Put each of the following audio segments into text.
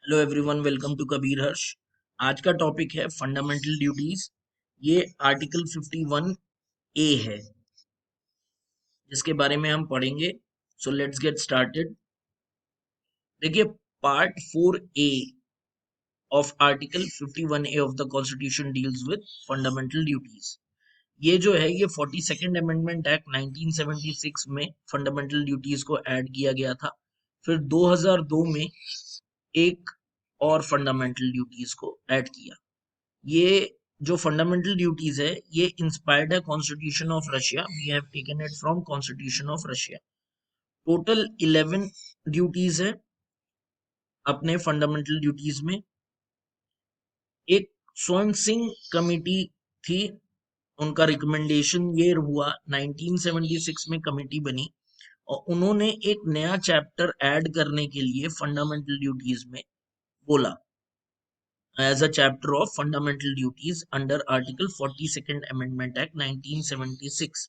Hello everyone, welcome to Kabir Harsh. आज का topic है फंडामेंटल ड्यूटीज। ये आर्टिकल 51 ए है जिसके बारे में हम पढ़ेंगे। So let's get started. देखिए, part 4 A of article 51 A of the constitution deals with fundamental duties. ये जो है ये 42nd अमेंडमेंट एक्ट 1976 में फंडामेंटल ड्यूटीज को ऐड किया गया था। फिर 2002 में एक और फंडामेंटल ड्यूटीज को ऐड किया। ये जो फंडामेंटल ड्यूटीज है ये इंस्पायर्ड है constitution of Russia. We have taken it from constitution of Russia. Total 11 duties है अपने फंडामेंटल ड्यूटीज में। एक स्वर्ण सिंह कमेटी थी, उनका रिकमेंडेशन ये हुआ, 1976 में कमेटी बनी और उन्होंने एक नया चैप्टर ऐड करने के लिए फंडामेंटल ड्यूटीज में बोला, as a chapter of fundamental duties under Article 42nd Amendment Act 1976.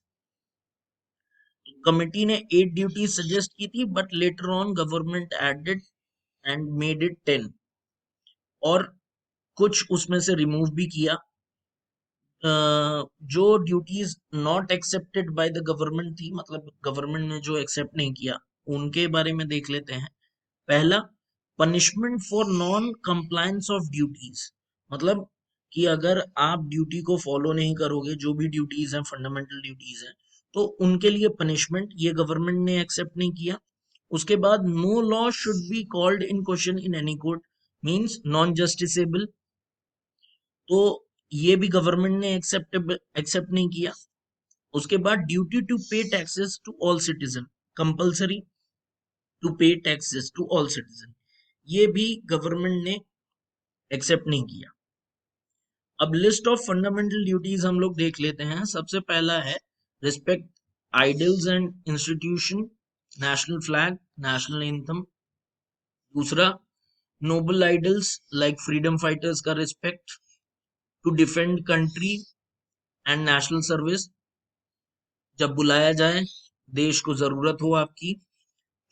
Committee ने 8 ड्यूटीज सजेस्ट की थी, but later on government aided and made it 10 और कुछ उसमें से रिमूव भी किया। जो duties not accepted by the government थी, मतलब गवर्नमेंट ने जो एक्सेप्ट नहीं किया, उनके बारे में देख लेते हैं। पहला, punishment for non compliance of duties. मतलब कि अगर आप ड्यूटी को फॉलो नहीं करोगे, जो भी ड्यूटीज हैं फंडामेंटल ड्यूटीज हैं, तो उनके लिए पनिशमेंट, ये गवर्नमेंट ने एक्सेप्ट नहीं किया। उसके बाद, no law should be called in question in any court, means non justiciable, तो ये भी गवर्नमेंट ने एक्सेप्ट नहीं किया। उसके बाद, duty to pay taxes to all citizen, compulsory to pay taxes to all citizen, ये भी गवर्नमेंट ने एक्सेप्ट नहीं किया। अब लिस्ट ऑफ फंडामेंटल ड्यूटीज हम लोग देख लेते हैं। सबसे पहला है respect ideals and institution, national flag, national anthem. दूसरा, noble ideals like freedom fighters का respect, to defend country and national service, जब बुलाया जाए, देश को जरूरत हो आपकी।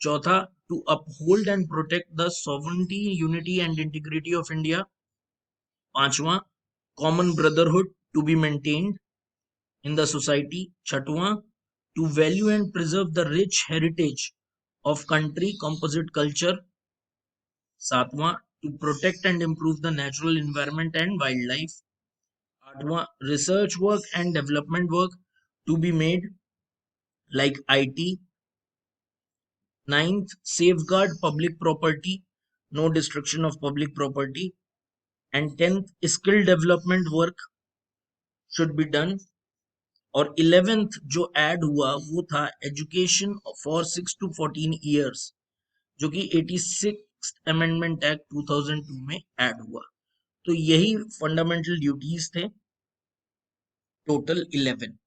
चौथा, to uphold and protect the sovereignty, unity and integrity of India. पांचवा, common brotherhood to be maintained in the society. छठवां, to value and preserve the rich heritage of country composite culture. सातवां, to protect and improve the natural environment and wildlife. आठवां, research work and development work to be made like IT। Ninth, safeguard public property, no destruction of public property. And 10th, skill development work should be done. और 11th जो add हुआ वो था education for 6 to 14 years, जो कि 86th amendment act 2002 में add हुआ। तो यही फंडामेंटल ड्यूटीज थे, टोटल 11।